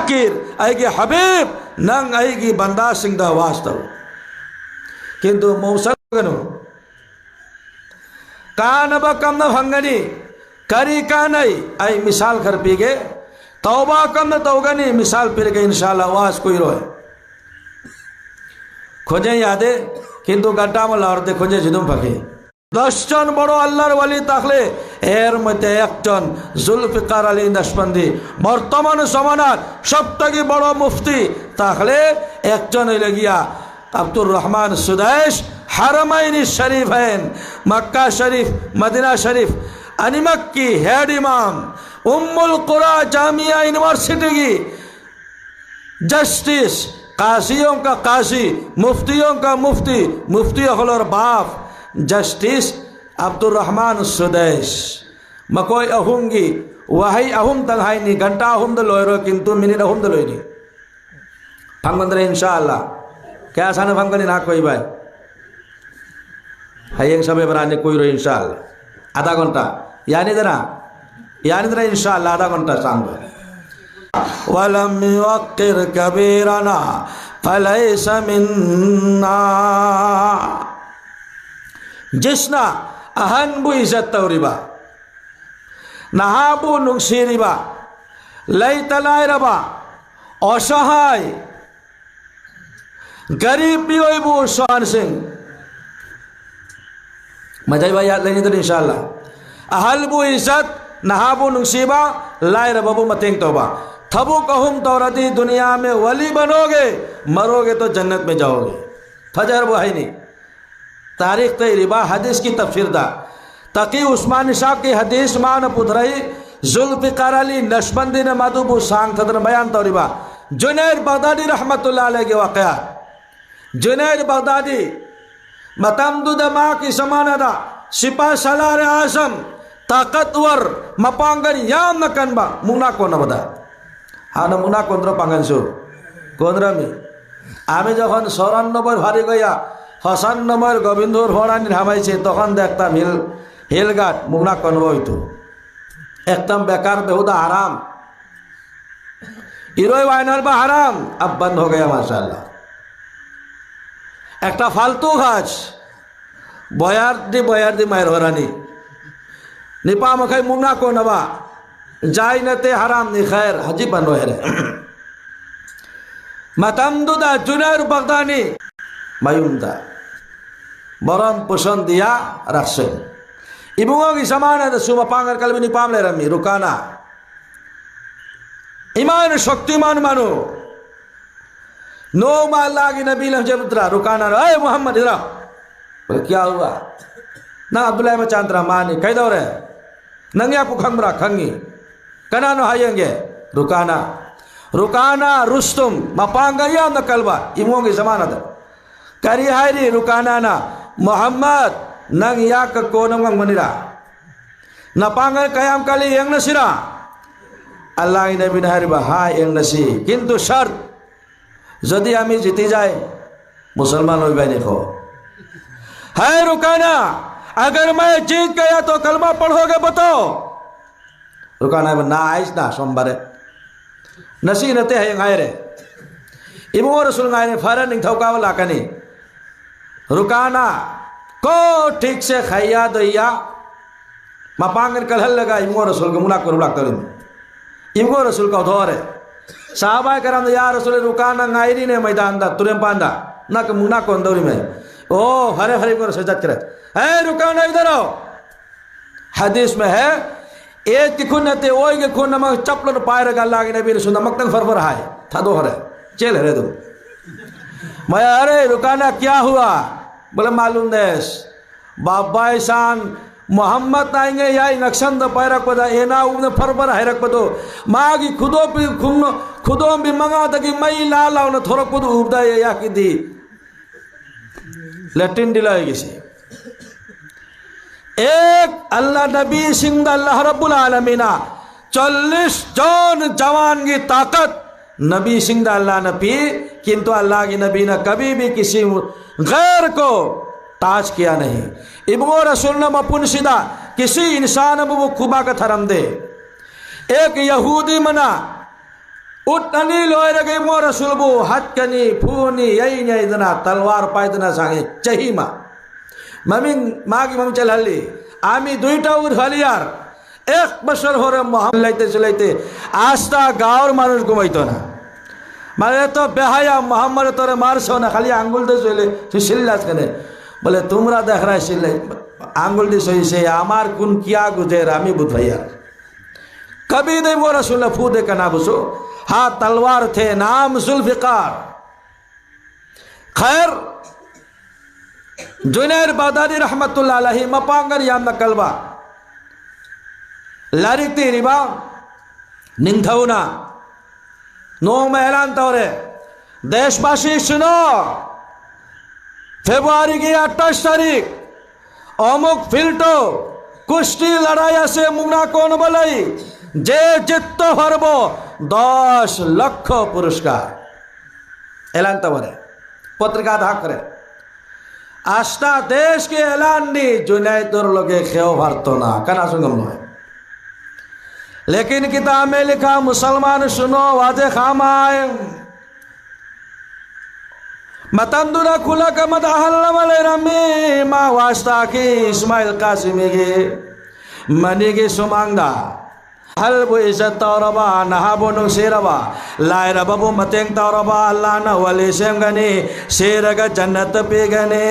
zakir aigi habib nang aigi banda singda wastav kintu mausaganu kanaba kamna bhangani kari kanai ai misal kar pige tauba kamna taugani misal pirge inshallah was koi roy खोजे यादे किंतु गड्डा मलारते खोजे जिदुम फके 10 জন বড় আল্লাহর ওয়ালি থাকলে এর মধ্যে একজন জুলফিকার আলী নকশবন্দি বর্তমান জমানার সবথেকে বড় মুফতি থাকলে একজন হইল গিয়া আব্দুর রহমান সুদাইশ হারামাইন শরীফাইন মক্কা শরীফ মদিনা শরীফ अनिमक की हेड इमाम उम्मुल कुरा जामिया यूनिवर्सिटी की जस्टिस कासियों का कासी मुफ्तियों का मुफ्ती मुफ्ती हलोर बाप जस्टिस अब्दुल रहमान सुदैश मकोई अहुंगी वही अहुम तंगाई नी घंटा अहुम द लोयरो किंतु मिनिट अहुम द लोयनी फंगंदरे इंशाअल्लाह क्या साने फंगनी ना कोई भाई हायेंग सबे बराने कोई रो इंशाअल्लाह आधा घंटा यानी जरा इंशाअल्लाह आधा घंटा सांग वलम युक्किर कबीरना फलैस मिन्ना जिसना अहनबु इज्जत तौरिबा नाहाबु नुंगसिरिबा लैतलायरबा असहाय गरीब बियोइबु सोहान सिंह मजाई भाई याद लेनी तो इंशाअल्लाह अहलबु इज्जत नहाबु नुंगसिबा लायरबु मतेंग तौबा थबु कहूम तौरदी दुनिया में वली बनोगे मरोगे तो जन्नत में जाओगे फजर बुहाइनी तारीख तयरिबा हदीस की तफसीर दा तकी उस्मान साहब की हदीस मान पुधरई जुल्फिकार अली नक्शबंदी ने मधुबु सांग थदन बयान तौरिबा जुनैद बगदादी रहमतुल्लाह अलैहि के वाकया जुनैद बगदादी मतमदु दमा की समानदा सिपा सलार आजम ताकतवर मपांगन याम नकनबा मुना को न बदा हाना मुना कोंद्र पांगनसु कोंद्र मी आमी যখন 94 ভারি গয়া 95 গোবিন্দর হরানি নামাইছে তখন দেখতাম হিলগাট মুনা কোন হইতো একদম বেকার বেহুদা হারাম ইরোই ওয়াইনার বা হারাম अब बंद हो गया माशाल्लाह একটা ফালতু গাছ বয়ার দি মায়ের হরানি निपा मखाई मुंगा को नवा जाय नते हराम नि खैर हजी बन रे मतमदुदा जुनैर बगदानी मायुमदा बरम पुसन दिया रखसे इबुंगो की समान है सुमा पांगर कल भी निपाम ले रमी रुकाना ईमान शक्तिमान मानो नो माला की नबी लहजबुद्रा रुकाना ए मोहम्मद इधर बोले क्या हुआ ना अब्दुल्लाह में चांद्रा मानी कह दो रे नंगे आपको खंगरा खंगी कना नो हायेंगे रुकाना रुकाना रुस्तुम मपांगा या न कलबा इमोंगे जमानत करी हायरी रुकाना ना मोहम्मद नंग या का कोनम मनिरा नपांगा कयाम कली यंग नसिरा अल्लाह की नबी नहरबा हाय यंग नसी किंतु शर्त यदि आमी जीती जाए मुसलमान हो बैने को है रुकाना अगर मैं जीत गया तो कलमा पढ़ोगे बताओ रुकाना ना आइस ना सोमवार नसी नते है गायरे इमो रसूल गायरे फरन थौका वाला कनी रुकाना को ठीक से खैया दैया मपांगन कलहल लगा इमो रसूल को मुना करू लागतो इमो रसूल का धोरे साहबा करम या रसूल रुकाना गायरी ने मैदान दा तुरेम पांदा ना के मुना को अंदौरी में ओ हरे हरे को सजत करे है रुकाना इधर आओ हदीस में है एक की खुनते ओई के खुन नमक चपलन पायर का लागे नबी रसूल नमक तक फरफर हाय था दो हरे चल हरे दो मैं अरे रुकाना क्या हुआ बोले मालूम देश बाबा ईशान मोहम्मद आएंगे या नक्शंद पैरक पदा एना उन फरफर हैरक पदो मागी खुदो भी मंगा तकी मई लाल न थोरक पदो उबदा या की दी लैटिन दिलाएगी से एक अल्लाह नबी सिंह अल्लाह रब्बुल आलमीना 40 जौन जवान की ताकत नबी सिंह अल्लाह नबी किंतु अल्लाह की नबी ने कभी भी किसी गैर को ताज किया नहीं इब्गो रसूल ने मपुन सीधा किसी इंसान वो खुबा का थरम दे एक यहूदी मना Utani loy rage mo rasulbu hatkani phuni yai nyai dana talwar paidana sange chahima mamin magi mam chalali ami duita ur haliyar এক বছর হরে মহল্লাইতে চলাইতে আস্তা গাঁর মানুষ ঘুমাইতো না মানে তো বেহায়া মোহাম্মদ তোরে মারছো না খালি আঙ্গুল দিয়ে চলে তুই সিল্লাস কেনে বলে তোমরা দেখ রা সিল্লাই আঙ্গুল দিয়ে সইছে আমার কোন কিয়া গুজের আমি বুঝাইয়া कभी नहीं वो रसूल फू दे का नाबुसो हाँ तलवार थे नाम जुल्फिकार खैर जुनैर बागदादी रहमतुल्लाह अलैहि मपांगर याम नकलबा लारिकती रिबा निंगथौना नो में ऐलान तौरे देशवासी सुनो फेब्रुआरी की 28 तारीख अमुक फिल्टो कुश्ती लड़ाई से मुगना कौन बलाई जे जित्त हरब 10 लक्ष पुरस्कार ऐलान तवरे पत्रिका धाक करे आस्था देश के ऐलान नी जुनैदुर लोगे खेव भरतो ना कना सुगम नो लेकिन किताब में लिखा मुसलमान सुनो वाजे खामाए मतंदुरा खुला का मत अहल्लमले रमी मा वास्ता की इस्माइल कासिमी के मनी की सुमांगदा हल बो इज्जत तौरबा नहाबो नु शेरबा लायरा बाबू मतेंग तौरबा अल्लाह न वली सेम गने शेरगा जन्नत पे गने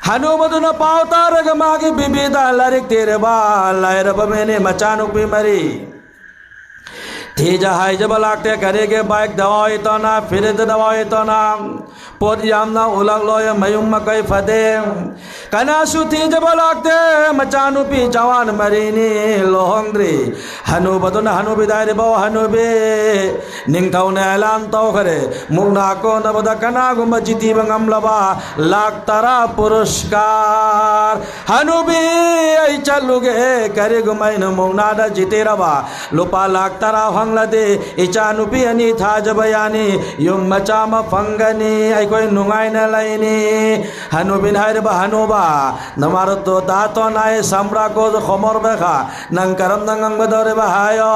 हनुमदु न पावता रग मागी बिबिदा लरिक तेरे बा लायरा बमेने मचानु पे मरी तेजा हाई जब लागते करेगे बाइक दवाई तो ना फिर दवाई तो ना पोदियाम ना उलग लोय मयुम कई फदे कनासु थी जब लागते मचानु पी जवान मरीनी लोहंग्री हनु बदन हनु बिदाय बो हनु बे निंगथौ ने ऐलान तो करे मुगना को न बद कना गुम जिती बंगम लबा लाख तारा पुरस्कार हनु बे आई चलुगे करे गुमाइन मुगना द जिते रबा लोपा लाख तारा दे इचानुपी अनि था जबयानी युम मचाम फंगनी आई कोई नुंगाई न लाइनी हनुबिन हायर बा हनुबा नमार तो दातो नाय सामरा को खमर बेखा नंगकरम नंगंग बदरे बा हायो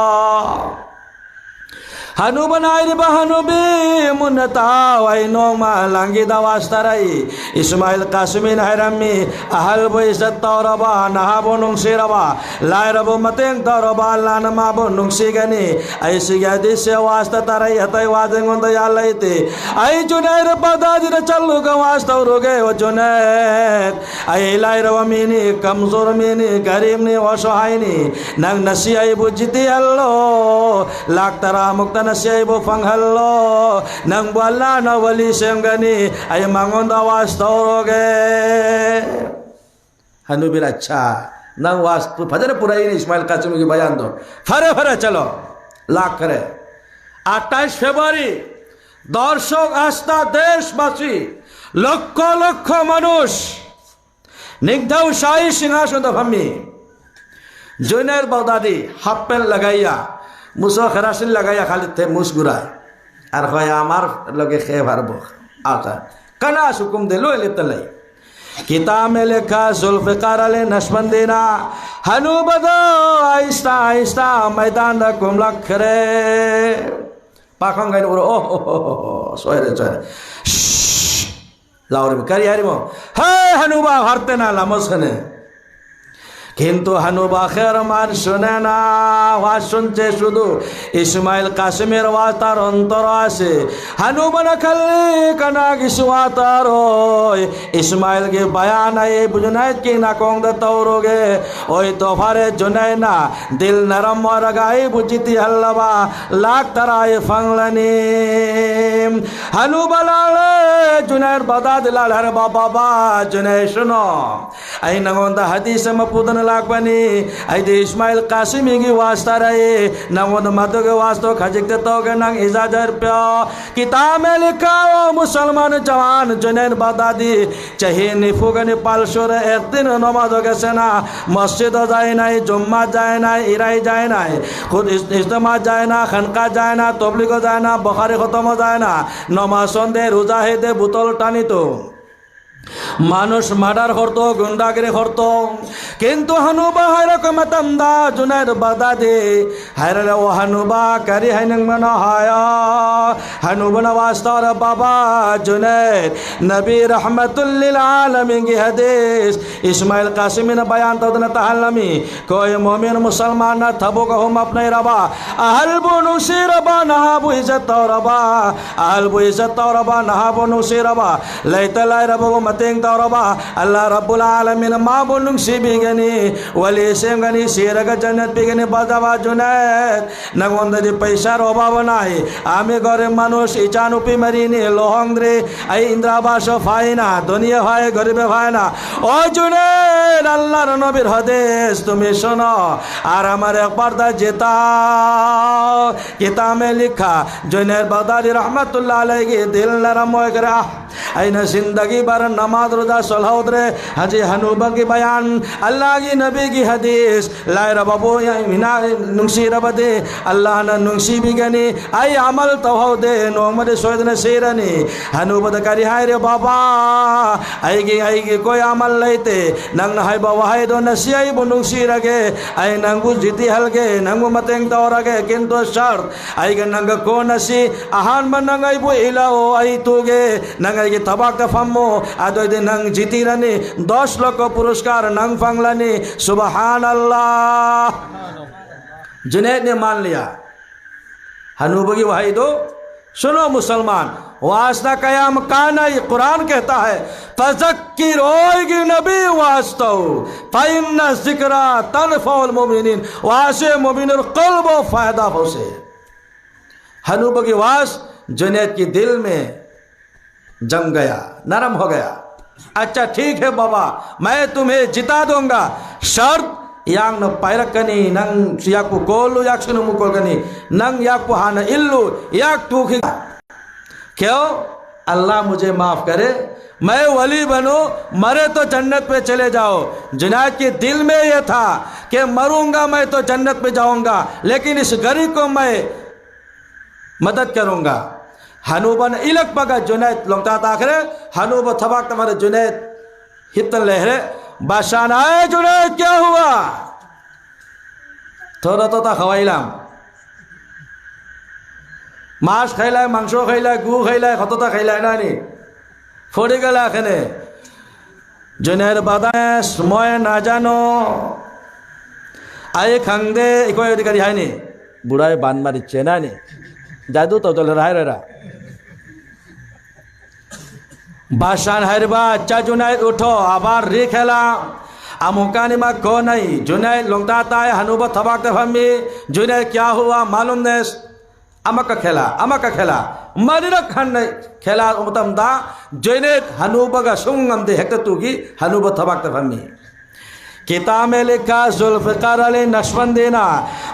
हनु बनाई बा हनुबी मुन्नता वाई नोमा लांगी दावास्ताराई इस्माइल कासिमी नायरमी अहल बो इज्जत तौरबा नहाबो नुंगसिरबा लायरबो मतेंग तौरबा लानमा बो नुंगसिगनी ऐसी गदी से वास्ता ताराई हतई वाजेंगोंद यालैते आई जुनैर बागदादी रे चल्लु ग वास्ता रोगे ओ जुनैर आई लायरवा मिनी कमजोर मिनी गरीब नि असहायनी नंग नसी आई बुजिती अल्लो लाख तारा मुक्त नसी बो फंगहल्लो नंग बल्ला न वली सेमगनी आई मांगोंद वास्ता रोगे हनुबीर अच्छा नंग वास्तु फजर पुराई ने इस्माइल कासिमी की बयान दो फरे फरे चलो लाख करे 28 ফেব্রুয়ারি দর্শক আস্থা দেশবাসী লক্ষ লক্ষ মানুষ নিগ্ধাও শাহী সিংহাসন ভামি जुनैर बागदादी हाफ पैंट लगाइया मुसो खरासिन लगाइया खाली थे मुसगुराय और खोया आमार लगे खे भरबो आता कना सुकुम दे लो लेतलाई किताब में लिखा जुल्फिकार अले नशबंदीना हनु बदो आहिस्ता आहिस्ता मैदान द कुमलक खरे पाखंग गाइन ओ सोयरे सोयरे लाउरे करी हारिमो हे हनुबा हरते ना लामसने किंतु हनुबा खेर मान शुने ना वाज सुनते शुधु इस्माइल कासिमेर वाज तार अंतर आसे हनुबा न खल्ली कना गिसवा तारो इस्माइल के बयान आए बुजुनायत की ना कोंग द तौरोगे ओय तो फारे जुनै ना दिल नरम और गाई बुजिती हल्लबा लाख तराए फंगलनी हनुबा लाले जुनैर बागदादी लाल हर बाबा जुनै सुनो आई नगोंदा हदीस में पुदन लाख बनी आई दे इस्माइल कासिमी की वास्ता रहे नगोंद मदो के वास्तो खजिकते तो के नंग इजाजर प्यो किताब में लिखा वो मुसलमान जवान जुनैर बागदादी चाहिए निफुगनी पालशोर एक दिन नमाज के सेना मस्जिद जाए ना जुम्मा जाए ना इराई जाए ना खुद इज्तिमा जाए ना खनका जाए ना तबलीग जाए ना बुखारी खत्म जाए ना नमाज संदे रोजा है दे बुतल टानी तो মানুষ মার্ডার করতো গুন্ডাগিরি করতো কিন্তু হানুবা হায়রকম তামদা জুনাইদ বাগদাদি হায়রে ও হানুবা কারি হাইনং মনা হায়া হানুবা নওয়াস্তর বাবা জুনাইদ নবী रहमतुल लिल आलमीन की हदीस इस्माइल कासिमी ने बयान तदन तहलमी कोई मोमिन मुसलमान न थबो को हम अपने रबा अहल बुनुसी रबा नहाबु इज्जत रबा अहल बु इज्जत रबा नहाबु नुसी रबा लैतलाई रबो मतेंग रबा अल्लाह रब्बुल आलमीन मा बुनुंग सी बिगनी वली सेंगनी सिरग जन्नत बिगनी बाजावा जुनैद नगोंदरी पैसा रबा बनाई आमी घरे मानुष इचानुपी मरीनी लोहंग्रे आई इंद्राबास फाइना दुनिया भाई गरीबे भाई ना ओ जुनैद अल्लाहर नबीर हदीस तुमी सुनो और हमारे अखबार दा जेता किताब में लिखा जुनैद बागदादी रहमतुल्लाह अलैहि की दिल नरम हो गया ऐना जिंदगी भर नमाज रोजा सलाह उतरे हाजी हनूबा की बयान अल्लाह की नबी की हदीस लाए रबाबो या मिना नुंसी रबदे अल्लाह ना नुंसी बिगनी आई अमल तो हो दे नोमद सोयद ने सेरनी हनूबा करी हाय रे बाबा आएगी कोई अमल लेते नंग हाय बाबा हाय दो नसियाई बुनुंसी रगे आई नंगु जीती हलगे नंगु मतेंग तो रगे किंतु शर्त आएगा नंग को नसी आहान मन नंगाई बु इलाओ आई तुगे नंगाई की तबाक तफम्मो आदो दिन नंग जीती रनी 10 लाख पुरस्कार नंग फंगलानी सुबहान अल्लाह जुनैद ने मान लिया हनूबा की वही दो सुनो मुसलमान वास्ता कयाम काना ये कुरान कहता है फज़क्किर ओएगी नबी वास्तो फ़इन्ना ज़िक्रा तनफ़उल मुमिनीन वासे मुमिनुल क़ल्ब फ़ायदा होसे हनूबा की वास जुनैद की दिल में जम गया नरम हो गया अच्छा ठीक है बाबा मैं तुम्हें जिता दूंगा शर्त yang no pairakani nang siyaku kolu yak sunu mukolgani nang yak puhana illu yak tukhi क्यों अल्लाह मुझे माफ करे मैं वली बनूं मरे तो जन्नत पे चले जाओ जुनैद के दिल में ये था कि मरूंगा मैं तो जन्नत पे जाऊंगा लेकिन इस गरीब को मैं मदद करूंगा हनूबा ने इलक पगा जुनैद लोंगता ताखरे हनूबा थबाक तुम्हारे जुनैद हितन लहरे बादशाह आए जुनैद क्या हुआ थोड़ा तो था खवाइलाम मांस खाइलाय मांसो खाइलाय गु खाइलाय खतता खाइलाय नानी फड़ी गला एखाने जुनैद बादास मैं ना जानो आए खांदे इको अधिकारी हायनी बुढ़ाए बान मारिচ্ছে नानी जादू तो चल रहा है बादशाह हरबा अच्छा जुनैद उठो आबार री खेला आमुकानी मा को नहीं जुनैद लोंगता है हनूबा थबाक फमी जुनैद क्या हुआ मालूम ने अमका खेला मरिरा खान खेला उमतम दा जुनैद हनूबा का सुंगम दे हेक्ट तुगी हनूबा थबाक फमी किताब में लिखा जुल्फ़िकार अली नक्शबंदीना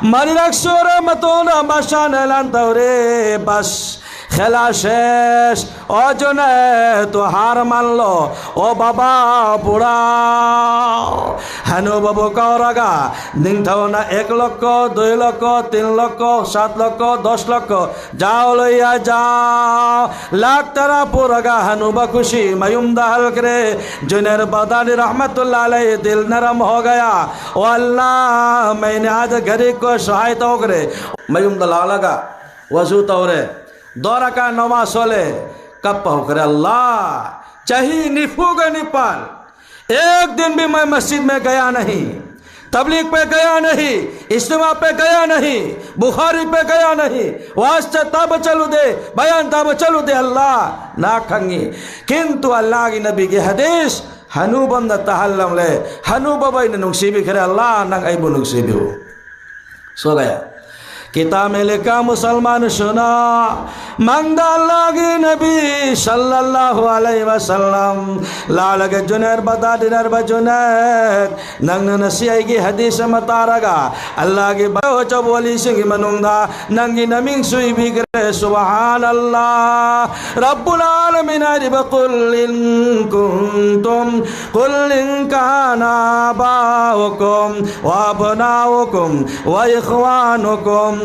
मरिरा सोरे मतोना बादशाह ऐलान तौरे बस खेला शेष ओ जुनैद तो हार मान लो ओ बाबा बुढ़ा हनु बाबू कौरगा निंथौना 1 लाख 2 लाख 3 लाख 7 लाख 10 लाख जाओ लइया जाओ लाख तरा पुरगा हनुबा खुशी मयुमदा हल करे जुनैद बागदादी रहमतुल्लाह अलैहि दिल नरम हो गया ओ अल्लाह मैंने आज गरीब को सहायता करे मयुमदा लगा वजू तौरे 2 रकात नमाज सोले कब करे अल्लाह चाहिए निफूग निपाल एक दिन भी मैं मस्जिद में गया नहीं तबलीग पे गया नहीं इज्तिमा पे गया नहीं बुखारी पे गया नहीं वास्ता तब चलू दे बयान तब चलू दे अल्लाह ना खंगी किंतु अल्लाह की नबी की हदीस हनूबन तहल्लम ले हनूबा भाई ने नुक्सीबी करे अल्लाह नंग आई नुक्सीबी हो सो गया किताब में लिखा मुसलमान सुना मंगदा अल्लाह की नबी सल्लल्लाहु अलैहि वसल्लम लाल के जुनैद बागदादी नरबा जुनैद नंग नसियाई की हदीस मतारगा अल्लाह की बायो चबोली सिंह मनुंगा नंगी नमिंग सुई भी करे सुभान अल्लाह रब्बुल आलमीन कुल इन कुंतुम कुल इन काना बाउकुम व अबनाउकुम व इखवानुकुम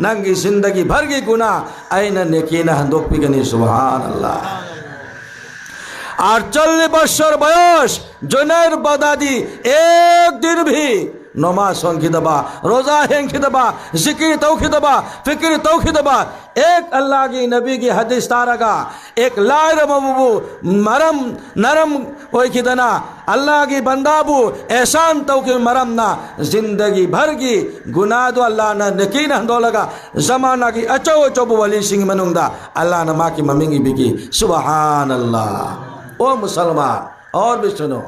नंगी जिंदगी भर की गुनाह आईना नेकीना हंदोक पिगनी सुभान अल्लाह 48 বছর বয়স जुनैर बगदादी एक दिन भी नमाज संखी दबा रोजा हेंखी दबा जिक्र तौखी दबा फिक्र तौखी दबा एक अल्लाह की नबी की हदीस तारगा एक लायर मबू मरम नरम ओई खिदना अल्लाह की बंदाबू एहसान तौखी मरम ना जिंदगी भर की गुनाह दो अल्लाह ना नकीन हंदो लगा जमाना की अचो चोबू वली सिंह मनुंदा अल्लाह ना माँ की मम्मी बिकी सुबहान अल्लाह ओ मुसलमान और भी सुनो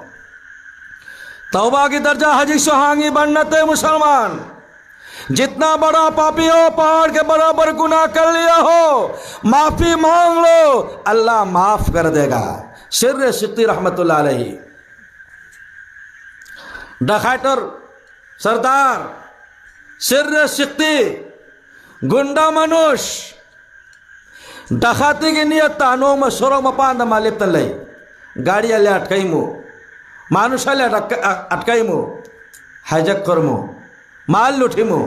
तौबा की दर्जा हजी सुहांगी बनते मुसलमान जितना बड़ा पापी हो पहाड़ के बराबर गुनाह कर लिया हो माफी मांग लो अल्लाह माफ कर देगा सिर सिद्दी रहमतुल्लाह अलैहि डकैतर सरदार सिर सिद्दी गुंडा मनुष डकाती की नियत तानो में सोरो में पांद मालिक तले गाड़ी अल्ले अटकाई मु मानुषाले अटकाईमु हाइजैक करमु माल लुठिमु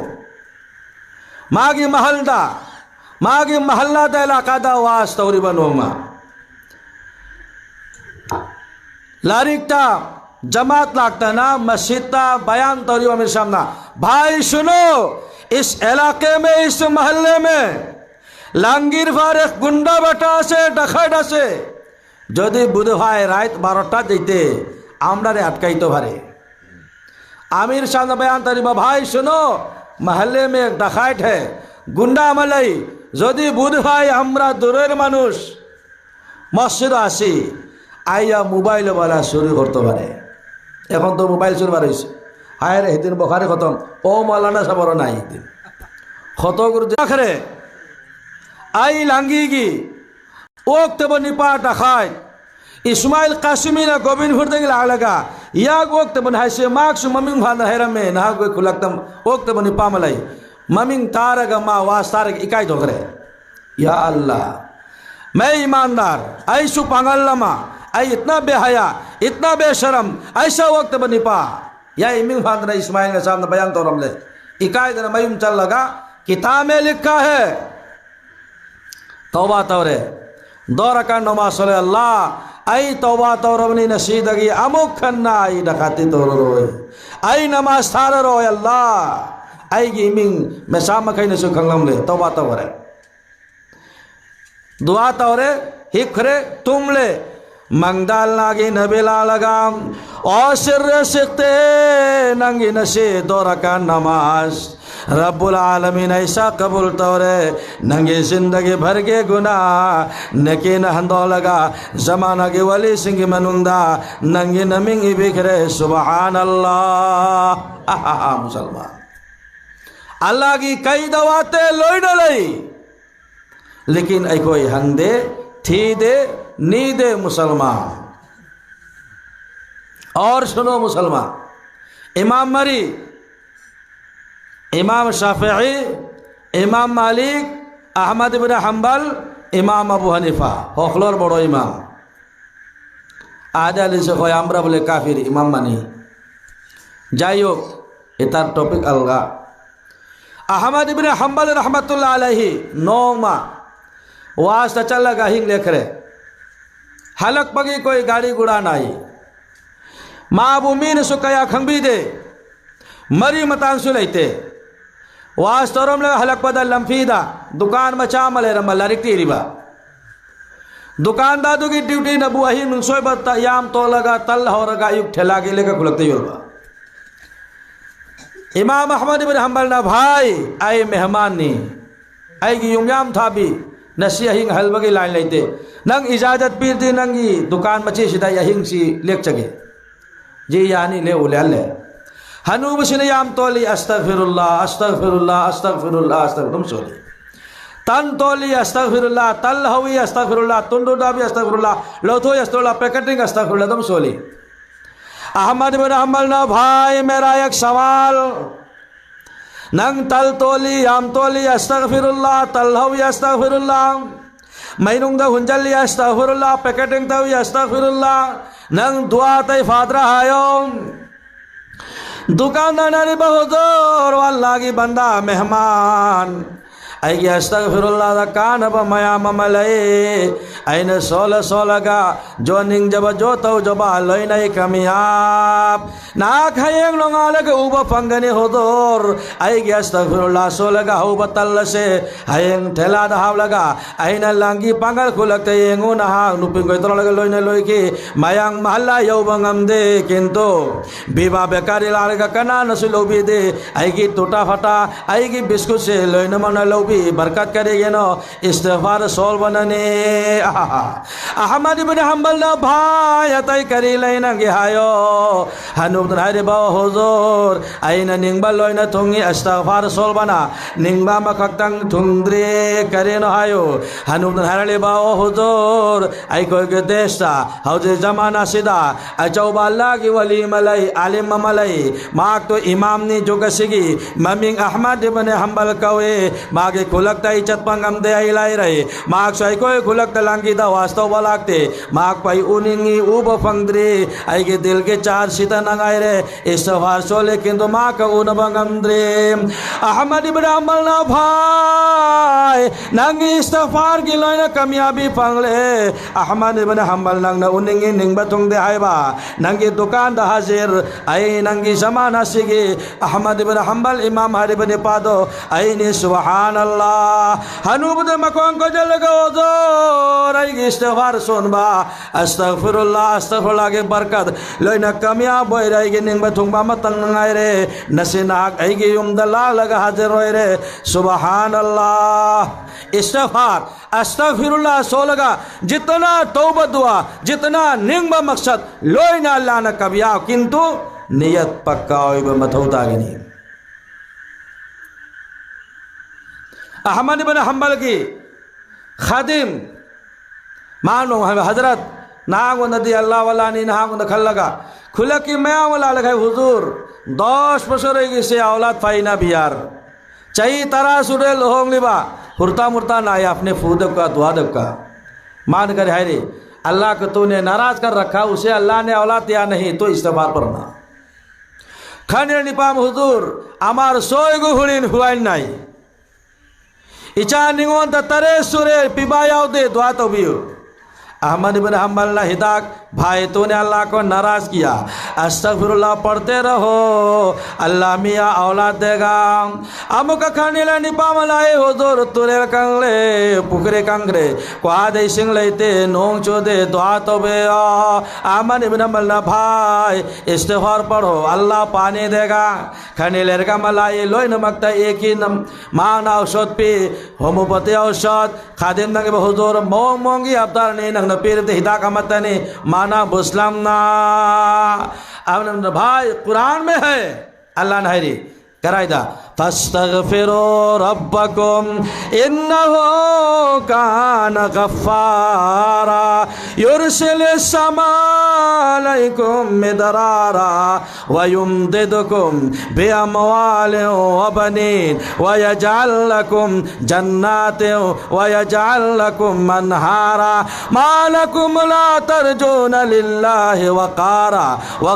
मागी महलदा मागी महल्ला दा इलाका दा वास तौरी बनोमा लारिकता जमात लागता ना मस्जिदा बयान तौरी मेरे सामना भाई सुनो इस इलाके में इस महल्ले में लांगीर फारेक गुंडा बटा से डखाड़ा से जदि बुध भाई रात 12टा देते आमडारे अटकाई तो भरे आमिर शाह बयान तरीबा भाई सुनो महल्ले में एक डकायत है गुंडा मलई जदि बुध भाई हमरा दूरेर मानुष मस्जिद आसी आइया मोबाइल वाला चुरी करते पारे এখন তো মোবাইল চুরবার হয়েছে হায় রে সেদিন বখারে খতম ও মালানা সাবর নাই একদিন ক্ষত করে আই লাঙ্গিগি ওক্ত বনিপা ডাকায় इस्माइल कासिमी ना गोविंदपुर तक लगा या वक्त बन हाइसे मार्क्स ममिंग भान हेरा में ना कोई खुलकतम वक्त बनी पामलाई ममिंग तारग मा वास तारग इकाई धोकरे या अल्लाह मैं ईमानदार ऐसु पांगल्लमा ऐ इतना बेहया इतना बेशरम ऐसा वक्त बनी पा या इमिंग भान ना इस्माइल के सामने बयान तो रमले इकाई दिन मयुम चल लगा किताब में लिखा है तौबा तौरे दो रकात नमाज सोले अल्लाह आई तौबा तौरवनी नसीदगी अमुक खन्ना आई डकाती तौर रोए आई नमाज थार रोए अल्लाह आई गिमिंग मैं शाम कहीं नसु खंगलम ले तौबा तौरे दुआ तौरे हिखरे तुम ले मंगदाल नागी नबीला लगाम और सिर सिखते नंगी नशी दो रकात नमाज रब्बुल आलमीन ऐसा कबूल तौरे नंगे जिंदगी भर के गुनाह नके नहंदो लगा जमाना के वली सिंह मनुंदा नंगे नमिंगी बिखरे सुबहान अल्लाह मुसलमान अल्लाह की कई दवाते लोई न लई लेकिन ऐ कोई हंग दे थी दे नी दे मुसलमान और सुनो मुसलमान इमाम मरी इमाम शाफिई इमाम मालिक अहमद इब्न हम्बल इमाम अबू हनीफा हखलर बड़ो इमाम आदे आली से कय आमरा बोले काफिर इमाम मानी যাই হোক इतार टॉपिक अलगा अहमद इब्न हंबल रहमतुल्लाह अलैहि नोमा वास्ता चल लगा हिंग लेख रहे हलक पगी कोई गाड़ी गुड़ा नाई माबूमीन सुकया खंबी दे मरी मतान सुलैते वास्तवम लगा हलक पदा लंफीदा दुकान मचा मले रमल रिक्ति रिबा दुकान दादू की ड्यूटी नबू अही मुंसोय बत्ता याम तो लगा तल हो रगा युग ठेला के लेकर खुलकते योरबा इमाम अहमद इब्न हंबल ना भाई आए मेहमान नी आई की युमयाम था भी नसी अहिंग हलबगी लाइन लेते नंग इजाजत पीर दी नंगी दुकान मची सिदा यहिंग सी लेक चगे जी यानी ले उले ले हनूब सिने याम तोली अस्तगफिरुल्लाह अस्तगफिरुल्लाह अस्तगफिरुल्लाह अस्तगफिरुल्लाह तुम सोली तन तोली अस्तगफिरुल्लाह तल हवी अस्तगफिरुल्लाह तुंडुडा भी अस्तगफिरुल्लाह लोथो अस्तगफिरुल्लाह पैकेटिंग अस्तगफिरुल्लाह तुम सोली अहमद बिन हंबल ना भाई मेरा एक सवाल नंग तल तोली याम तोली अस्तगफिरुल्लाह तल हवी अस्तगफिरुल्लाह मैनुंग दा हुंजली अस्तगफिरुल्लाह पैकेटिंग तवी अस्तगफिरुल्लाह नंग दुआ तय फादरा आयो दुकानदार नारी बहुजोर अल्लाह की बंदा मेहमान आई अस्तगफिरुल्लाह दा कान ब मया ममले आइन सोल सोलगा जो निंग जब जो तो जबा लई नहीं कमियाब ना खायेंग लोंगाले के उब फंगने होदोर आई अस्तगफिरुल्लाह सोलगा हो बतल से हायेंग ठेला दहाव लगा आइन लांगी पांगल खुलकते येंगो ना नुपिंग कोई तो लगे लई न लई के मयांग महल्ला यौ बंगम दे किंतु बीबा बेकारी लालगा कना नसलो भी दे आई की टूटा फटा आई की बिस्कुट से लई न मन लो भी बरकत करेगे नो इस्तिगफार सोल बनने अहमद इब्न हंबल ना भाई अतई करी लई न गिहायो हनुब हरे बा हुजूर आइन निंगबा लई न थुंगी इस्तिगफार सोल बना निंगबा मखतंग थुंद्रे करे न हायो हनुब हरे बा हुजूर आई कोई के देशा हौजे जमाना सीधा अचौबा अल्लाह की वली मलई आलिम मलई माक तो इमाम ने जो कसिगी ममिंग अहमद इब्न हंबल कवे मागे खुलकता इज्जत पंगम दे आई लाई रहे माक सही कोई खुलकता लांगी दा वास्तव बलागते माक पाई उनिंगी उब फंगद्रे आई के दिल के चार सीता नगाई रे इस्तगफार सोले किंतु माक उन बंगम द्रे अहमद इब्न हंबल ना भाई नंगी इस्तगफार की लोई कामयाबी पंगले अहमद इब्न हंबल नंग ना उनिंगी निंग बतुंग दे आइबा नंगी दुकान दा हाजिर आई नंगी जमाना सिगी अहमद इब्न हंबल इमाम हरि बने पादो आई ने सुभान अल्लाह हनूब दे मकों को जल गो जोर आई इस्तिगफार सुनबा अस्तगफिरुल्लाह अस्तगफिरुल्लाह के बरकत लोई न कामयाब होय रही के निंग बतुंग बा मतंग आय रे नसिनाक आई के युम दला लगा हाजिर होय रे सुभान अल्लाह इस्तिगफार अस्तगफिरुल्लाह सो लगा जितना तौबा दुआ जितना निंग बा मकसद लोई न अल्लाह न कबिया किंतु नियत पक्का होय बा मथौता गनी अहमद इब्न हंबल की खादिम मानो हजरत नागो नदी अल्लाह वाला नी नागो खल लगा खुला की मैं वाला लगा हुजूर 10 बছর হয়ে গেছে औलाद पाई ना बियार चाही तारा सुरे लोहंग लिबा हुरता मुरता ना अपने फूदब का दुआ दब का मान कर है रे अल्लाह को तूने नाराज कर रखा उसे अल्लाह ने औलाद दिया नहीं तो इस्तिगफार पढ़ना खाने निपाम हुजूर आमार सोय गो हुड़िन हुआइन नाई इचा निंगोन तरे सुरे पिबायाव दे दुआ तो भी अहमद इब्न हंबल ना हिदाक भाई तूने अल्लाह को नाराज किया अस्तगफिरुल्लाह पढ़ते रहो अल्लाह मियाँ औलाद देगा अमुक खाने ला निपाम लाए हुजूर तुरे कंगले पुकरे कंगरे क्वा दे सिंग लेते नोंग चोदे दुआ तो बे अहमद इब्न हंबल ना भाई इस्तिगफार पढ़ो अल्लाह पानी देगा खाने लेर का मलाई लोई नमकता एक ही नम मान औषध पे होम्योपैथी औषध खादिम नंगे हुजूर मोंग मोंगी अवतार ने नंग पीर दे हिदा का मत ने माना बुस्लाम ना अब भाई कुरान में है अल्लाह ने हरी कराइदा ফাস্তাগফিরু রাব্বাকুম ইন্নাহু কানা গাফফারা ইউরসিলিস সামাআ আলাইকুম মিদরারা ওয়া ইউমদিদুকুম বিআমওয়ালিন ওয়া বানিন ওয়া ইয়াজআল লাকুম জান্নাতিন ওয়া ইয়াজআল লাকুম আনহারা মা লাকুম লা তারজুনা লিল্লাহি ওয়াকারা ওয়া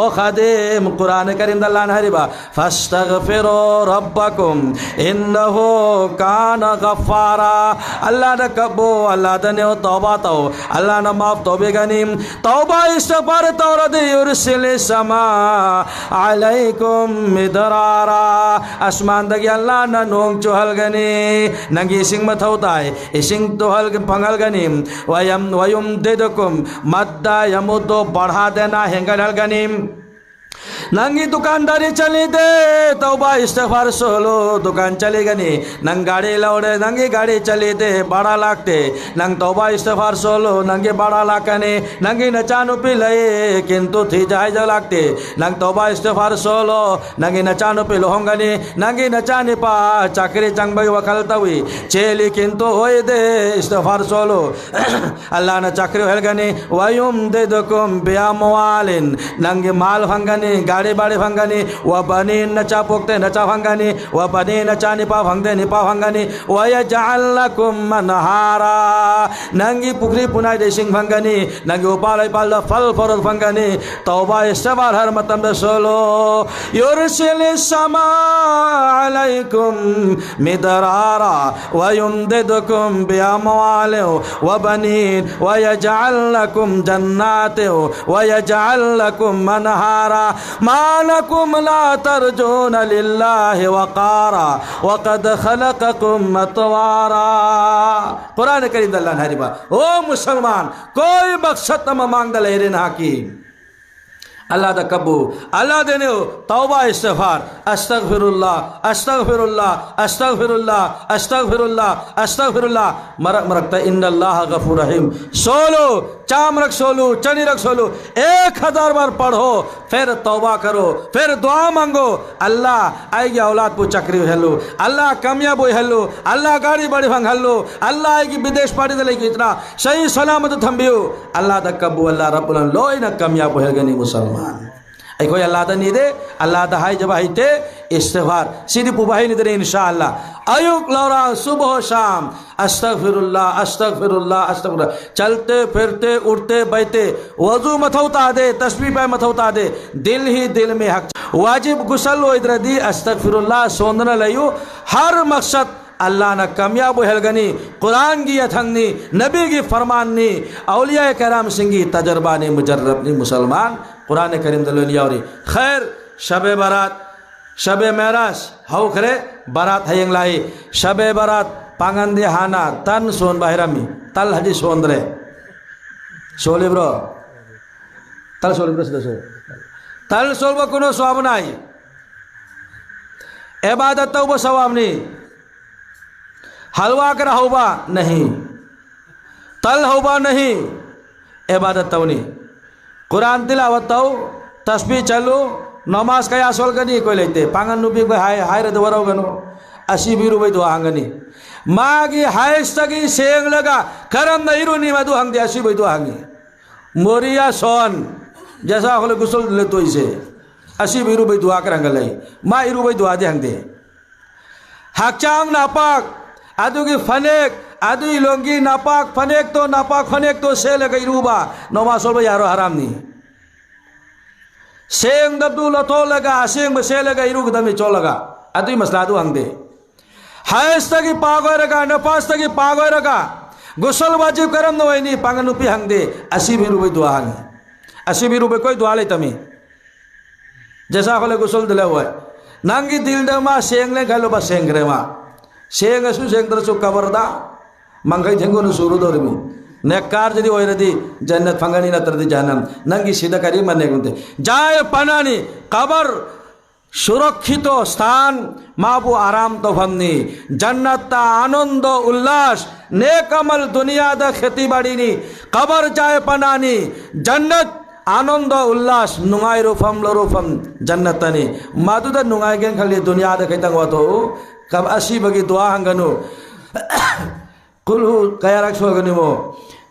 ও খাদেম কোরআনে কারীম আল্লাহ হারিবা ফাস্তাগফিরু রাব্বাকুম ইন্নাহু কানা গাফফারা আল্লাহ না কবো আল্লাহ দনে তওবা তাও আল্লাহ না মাফ তওবে গানিম তওবা ইস্তিগফার তাওরাদ ইউরসিলিস সামা আলাইকুম মিদরারা আসমান দগি আল্লাহ না নোং চোহল গনি নঙ্গি সিং মথৌ তাই ইসিং তোহল पंगल गनीम वयम देदकुम मद्दा यमुदो बढ़ा देना हेंगल गनीम नंगी दुकानदारी चली दे तौबा इस्तिगफार सोलो दुकान चली गनी नंग गाड़ी लौड़े नंगी गाड़ी चली दे बड़ा लागते नंग तौबा इस्तिगफार सोलो नंगे बड़ा लाकने नंगी नचानु पिले किंतु थी जाय जा लागते नंग तौबा इस्तिगफार सोलो नंगी नचानु पिलो होंगनी नंगी नचाने पा चाकरी चंगबई वकलतवी चेली किंतु होय दे इस्तिगफार सोलो अल्लाह न चाकरी हेलगनी वयुम देदकुम बिअमवालिन नंगे माल भंगनी गाड़ी बाड़ी भंगनी व बनी नचा पोकते नचा भंगनी व बनी नचा निपा भंगते निपा भंगनी व यजअल लकुम मनहारा नंगी पुखरी पुनाई दे सिंह भंगनी नंगी उपाल पाल फल फरद भंगनी तौबा इस्तिगफार हर मतम दे सोलो युरसिलिस समा अलैकुम मिदरारा व युमदिदकुम बिअमवालिन व बनीन व यजअल लकुम जन्नातिन व यजअल लकुम मनहारा मालकुम ला तर्जूना लिल्लाहि वकारा वक़द खलक़कुम अतवारा कुरान करीम अल्लाह हरिबा ओ मुसलमान कोई मकसद तम मांग दले रे ना की अल्लाह दा कबू अल्लाह देने तौबा इस्तिगफार अस्तगफिरुल्लाह अस्तगफिरुल्लाह अस्तगफिरुल्लाह अस्तगफिरुल्लाह अस्तगफिरुल्लाह मरक मरकता इन्नल्लाह गफूर रहीम सोलो चामरक सोलू चनिरक सोलू 1000 बार पढ़ो फिर तौबा करो फिर दुआ मांगो अल्लाह आएगी औलाद को चक्री हेलो अल्लाह कामयाब हो हेलो अल्लाह गाड़ी बड़ी भंग हेलो अल्लाह आएगी विदेश पाड़ी दले की इतना सही सलामत थंबियो अल्लाह दा कबू अल्लाह रब्बुल लोई ना कामयाब हो गनी मुसलमान ay koy Allah da nide Allah da hay jabahite istighfar sidi pubahi nidre insyaallah ayuk laura सुबह शाम अस्तगफिरुल्लाह अस्तगफिरुल्लाह अस्तगफिरुल्लाह चलते फिरते उठते बैठते वजू मथौता दे तस्बीह पे मथौता दे दिल ही दिल में हक वाजिब गुसल व इदरदी अस्तगफिरुल्लाह सोंदना लयु हर मकसद अल्लाह न कामयाब हेलगनी कुरान की यथंगनी नबी की फरमाननी औलिया कराम सिंगी तजर्बानी मुजर्रबनी मुसलमान कुरान करीम दलियावरी खैर शबे बारात शबे मेराज हाउ खरे बारात हयंग लाई शबे बारात पांगंदे हाना तन सोन बाहिरामी तल हजी सोंदरे सोले ब्रो तल सोले ब्रो सदस्य तल सोलबा कोनो स्वाब नाई इबादत तौबा सवाब नहीं हलवा कर होबा नहीं तल होबा नहीं इबादत तवनी कुरान तिलावत तव तस्बीह चलो नमाज कया सोल गनी कोई लेते पांगन नुबी हाय हाय रे दवरो गनो 80 बीरू बै दुआ हंगनी मागी हायस्तगी सेंग लगा करम नहिरु नी मधु हंग 80 बै दुआ हंगी मोरिया सोन जैसा होले गुसल ले तो इसे 80 बीरू बै दुआ कर हंगलाई मा इरु बै दुआ दे हंगदे हकचांग नापाक आदुगी फनेक आदुई लोंगी नापाक फनेक तो से लगा इरुबा नमाज सोल यारो हराम नी सेंग दब्दू लतो लगा सेंग बसे लगा इरुग दमी चो लगा आदुई मसला दु हंगदे हायस्तगी पागोय रगा नपास्तगी पागोय रगा गुसल वाजिब करम नवैनी पांगनुपी हंगदे 80 बीरू बै दुआ हंगी 80 बीरू बै कोई दुआ ले तमी जैसा होले गुसल दिले हुआ नंगी दिल दमा सेंग ले गलो बस सेंग रेमा सेंग असु सेंग तरसु कबरदा मंगई झंगो न सुरु दोरमी नेकार जदी ओयरदी जन्नत फंगनी न तरदी जहन्नम नंगी सीधा करी मने गुंते जाय पनानी कबर सुरक्षित स्थान माबू आराम तो भन्नी जन्नत आनंद उल्लास नेक अमल दुनिया दा खेती बाड़ी नी कबर जाय पनानी जन्नत आनंद उल्लास नुंगाई रूफम लोरूफम जन्नतनी मादुदा नुंगाई गेन खाली दुनिया दा खैतंग वातो कब असी बगी दुआ हंगनु कुलु कया रख सोगनि मो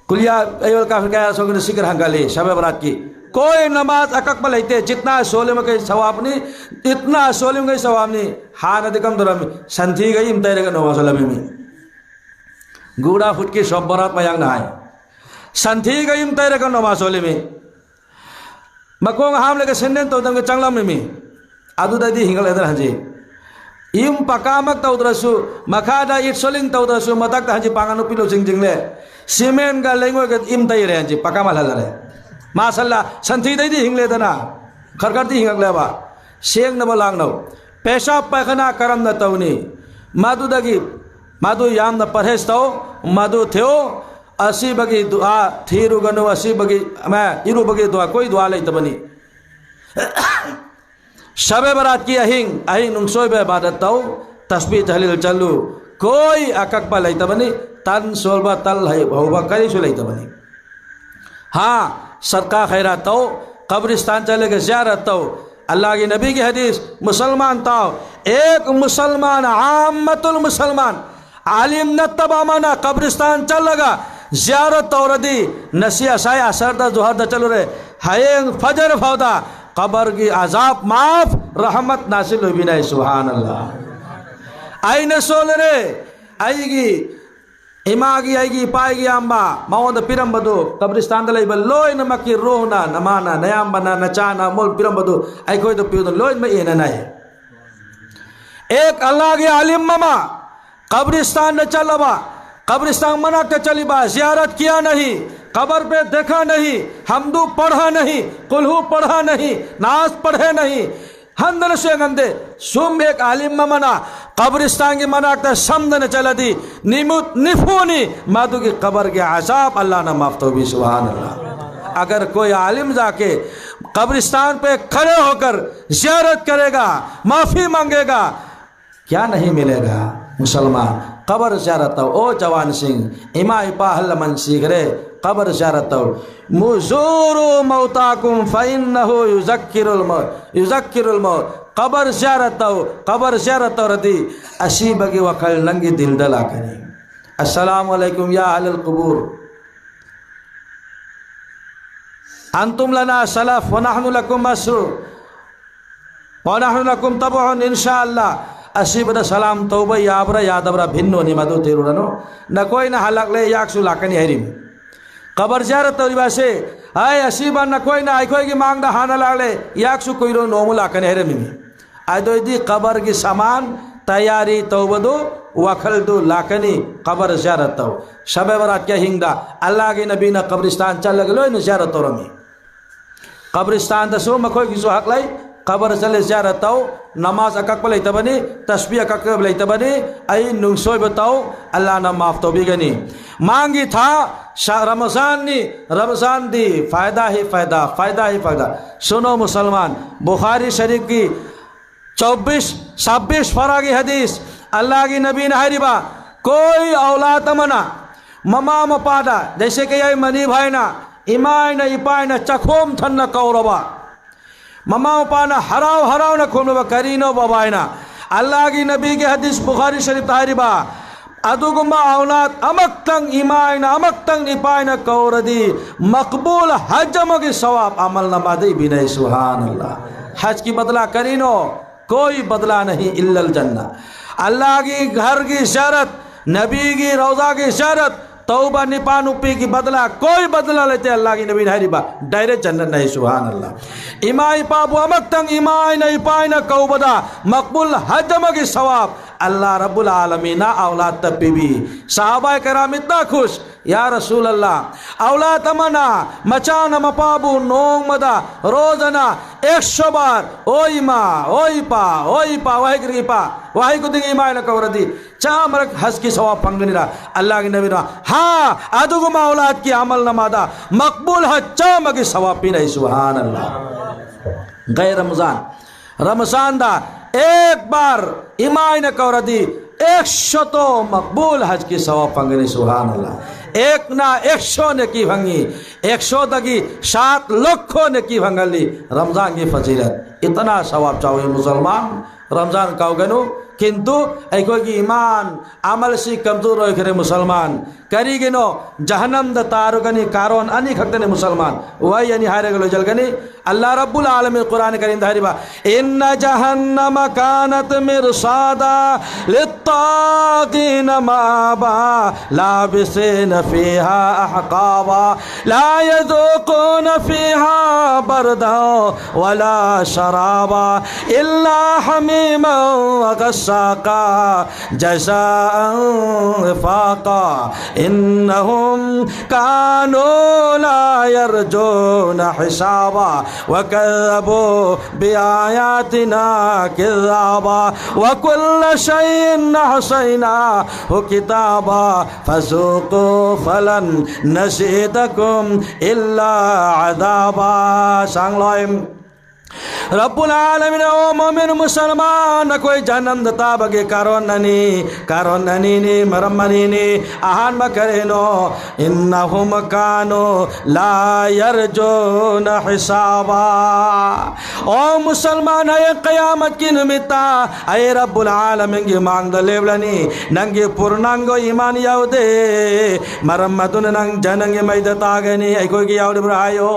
कुलिया अयोल का कया सोगनि सिकर हंगाली शबे बरात की कोई नमाज अकक में लेते जितना सोले में कहीं सवाब नहीं इतना सोले में कहीं सवाब नहीं हाँ नदी कम दरम संथी गई इम्ताई रहेगा नमाज में गुड़ा फुटकी सब बरात में यांग नहाए संथी गई इम्ताई रहेगा नमाज में मकोंग हम लेके सेंडेन तो दंगे चंगला में आदु दादी हिंगल इधर हंजी इम पकामक तौद्रसु मखादा इट सोलिंग तौद्रसु मतक हंजी पांगानु पिलो जिंग जिंगले सीमेंट का लेंगो के इम्ताई रहे हंजी पकामल हल रहे मासल्ला संथी दी हिंगले दना खरखरती हिंगले बा सेंग नब लांगनो पेशाब पैखाना करम न तौनी मादु दगी मादु याम न परहेज तौ मादु थियो असी बगी दुआ थीरु गनो असी बगी मैं इरु बगी दुआ कोई दुआ ले तबनी शबे बरात की अहिंग अहिंग नुंगसोय बे इबादत तौ तस्बीह तहलील चलू कोई अकक पा ले तबनी तन सोलबा तल है बहुबा करी सो ले तबनी हाँ सदका खैरात तो कब्रिस्तान चले के ज़ियारत तो अल्लाह के नबी की हदीस मुसलमान तो एक मुसलमान आमतुल मुसलमान आलिम नत्तबा माना कब्रिस्तान चल लगा ज़ियारत तो रदी नसिया साया सरदा जुहरदा चलो रे हयेंग फजर फौदा कब्र की अजाब माफ रहमत नासिल हुई बिना सुभान अल्लाह आई न सोल रे आएगी इमागी आएगी पाएगी अम्बा माओद पिरम बदो कब्रिस्तान दलाई बल लोय नमकी रोहना नमाना नयाम बना नचाना मोल पिरम बदो आई कोई तो पियो लोय में ये ना है एक अल्लाह के आलिम ममा कब्रिस्तान न चलबा कब्रिस्तान मना के चलीबा ज़ियारत किया नहीं कब्र पे देखा नहीं हमदू पढ़ा नहीं कुल्हू पढ़ा नहीं नाज पढ़े नहीं हंदन से गंदे सुम एक आलिम मना कब्रिस्तान की मना के समदन चला दी निमुत निफोनी मादू की कब्र के आजाब अल्लाह ना माफ तो भी सुभान अल्लाह अगर कोई आलिम जाके कब्रिस्तान पे खड़े होकर ज़ियारत करेगा माफी मांगेगा क्या नहीं मिलेगा मुसलमान कब्र ज़ियारत ओ जवान सिंह इमा इपा हल्लमन सीख रे कब्र ज़ियारत मुज़ूरु मौताकुम फ़इन्नहु युज़क्किरुल मौत कब्र ज़ियारत रदी अशी बगी वखल नंगी दिल दला करी अस्सलामु अलैकुम या अहलल कुबूर अंतुम लना सलफ व नहनु लकुम मसरू व नहनु लकुम तबउन इंशाअल्लाह अशी बदा सलाम तौबा याबरा यादबरा भिन्नो नि मदु तेरुरनो न कोई न हलकले याक्सु लाकनी हरिम कब्र ज़ियारत तौरिबासे आय अशी बा न कोई न आई कोई की मांग दा हाना लागले याक्सु कोइरो नोमु लाकनी हरिम आदोदी कब्र की सामान तैयारी तौबदो वखल दो लाकनी कब्र ज़ियारत तौ शबे बरात क्या हिंदा अल्लाह के नबी न कब्रिस्तान चल लगलो न ज़ियारत तौरमी कब्रिस्तान दसो मखोय की जो हक लाई कब्र चले ज़ियारत तौ नमाज अकक पर लेते बनी तस्बीह अकक पर लेते बनी आई नुंगसोय बताओ अल्लाह ना माफ तो भी गनी मांगी था रमज़ान दी फ़ायदा ही फ़ायदा सुनो मुसलमान बुखारी शरीफ की 26 फरा की हदीस अल्लाह की नबी ने हरिबा कोई औलाद मना ममा मपादा जैसे कि ये मनी भाई ना इमाय न इपाय न चखोम थन न कौरबा ममा उपाना हराव न खोम करीनो बबायना अल्लाह की नबी के हदीस बुखारी शरीफ तारिबा अदुगुमा औलाद अमक्तंग इमायन अमक्तंग इपायन कौरदी मकबूल हजम के सवाब अमल नमादी बिना सुभान अल्लाह हज की बदला करीनो कोई बदला नहीं इल्लल जन्ना अल्लाह की घर की ज़ियारत नबी की रोज़ा की ज़ियारत तौबा निपान उपी की बदला कोई बदला लेते अल्लाह की नबी हरिबा डायरेक्ट जन्नत नहीं सुभान अल्लाह इमाई पाबु अमक्तंग इमाई नहीं पाई न कौबदा मकबूल हजम की सवाब अल्लाह रब्बुल आलमीन औलाद तब्बी सहाबा कराम इतना खुश या रसूल अल्लाह औलाद अमना मचान मपाबू नोंग मदा रोजना 100 बार ओई पा वाही को दिंगी माय न कवरदी चामरक हज की सवाब पंगनिरा अल्लाह की नबी हाँ अदुगुमा औलाद की अमल नमादा मकबूल है चाम की सवाब पी नहीं सुभान अल्लाह गए रमज़ान दा एक बार इमाय न कवरदी 100 मकबूल हज की सवाब पंगनी सुभान अल्लाह एक ना 100 नेकी भंगी 100 तकी 7 लक्ष नेकी भंगली रमजान की फजीलत इतना सवाब चाहे मुसलमान रमजान काउगनु किंतु अखोगी ईमान अमल से कमजोर होखरे मुसलमान करीगिनो जहन्नम द तारुगनी कारोन अनि खक्तने मुसलमान वही यानी हारे गलो जलगनी अल्लाह रब्बुल आलमीन कुरान करीम धारिबा इन्ना जहन्नम कानत मिरसादा लित्ताकीन माबा लाबिसिन फीहा अहकाबा ला यज़ूक़ून फीहा बरदा वला शराबा इल्ला हमीमा व गस्साका जज़ाअन विफ़ाक़ा इन्नहुम कानू ला यरजून हिसाबा वकज़्ज़बू बिआयातिना किज़्ज़ाबा वकुल्ल शैइन अहसैनाहु किताबा फज़ूक़ू फलन नज़ीदकुम इल्ला अज़ाबा सांगलोय रब्बुल आलमीन ओ मोमिन मुसलमान कोई जन्म दता बगे कारोन ननी नी मरमनी नी आहान मकरेनो इन्नहुम कानो ला यरजून हिसाबा ओ मुसलमान अय क़यामत की निमित्ता अय रब्बुल आलमीन की मांग दलेवलनी नंगे पूर्णांगो ईमान याउदे मरमतुन नंग जनंगे मैदतागनी अय कोई की याउदे ब्रायो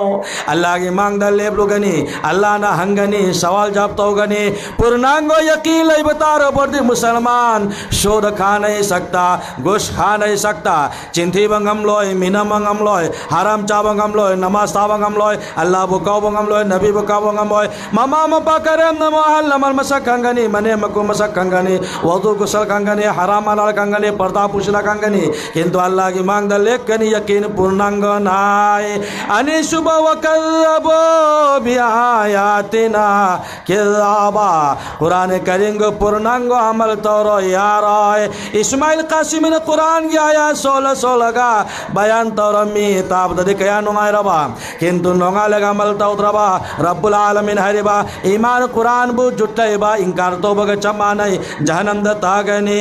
अल्लाह की मांग दलेवलुगनी अल्लाह ना हंगनी सवाल जवाब तो गनी पूर्णांगो यकीन लई बता रो बर्दी मुसलमान शोर खा नहीं सकता गोश्त खा नहीं सकता चिंथी बंगम लोय मीना बंगम लोय हराम चा बंगम लोय नमाज ता बंगम लोय अल्लाह बुकाव बंगम लोय नबी बुकाव बंगम लोय मामा मपा करम नमो हल्लमल मसक कंगनी मने मको मसक कंगनी वजू गुसल कंगनी हराम हलाल कंगनी पर्दा पुछला कंगनी किंतु अल्लाह की मांग द लेख कनी यकीन पूर्णांग नाय अनि सुबह वकज़्ज़बू बिआयातिना किज़्ज़ाबा कुरान करीम को पूर्णांग अमल तौरो यार इस्माइल कासिम ने कुरान की आया 16 का बयान तौरो मी ताब दे कया नुंगाय रबा किंतु नोंगा लगा अमल तौरबा रब्बुल आलमीन हरिबा ईमान कुरान बु जुटैबा इंकार तो बग चमा नहीं जहन्नम द तागनी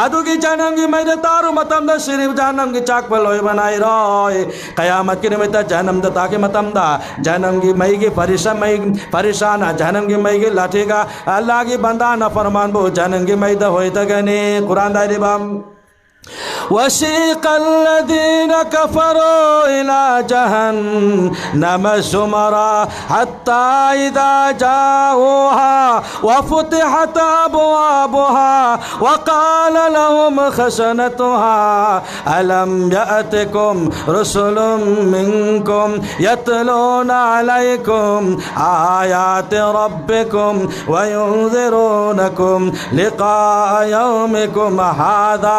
आदु की जहन्नम की मैदे तारु मतम द सिर्फ जहन्नम की चाक पलोय बनाई रोय कयामत की निमित्त जहन्नम द ताके मतम दा जहन्नम की मई की परेशान जहन्नम की मई की लाठेगा अल्लाह की बंदा न फरमान बो जहन्नम की मई द होय तगने कुरान दायरे बम वसीक़ अल्लज़ीन कफ़रू इला जहन्नम ज़ुमरा हत्ता इज़ा जाऊहा वफ़ुतिहत अबवाबुहा वक़ाल लहुम ख़ज़नतुहा अलम यअतिकुम रुसुलुम मिनकुम यतलूना अलैकुम आयाति रब्बिकुम वयुन्ज़िरूनकुम लिक़ाअ यौमिकुम हाज़ा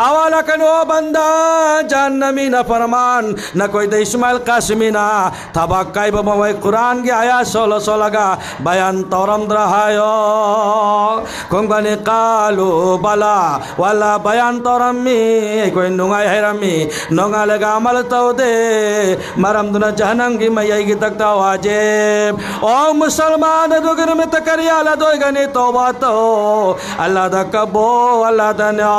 आवाला कनो बंदा जहन्नमी न फरमान न कोई तो इस्माइल कासिमी ना तबाक काई बम कुरान की आया 16 का बयान तौरम रहायो कुंगनी कालू बला वाला बयान तौरम में कोई नुंगाई है रमी नुंगा लगा अमल तो दे मरम दुना जहन्नम की मैया की तकता वाजे ओ मुसलमान दुगन में तकरिया ला दो गने तौबा तो अल्लाह दा कबो अल्लाह दा न्या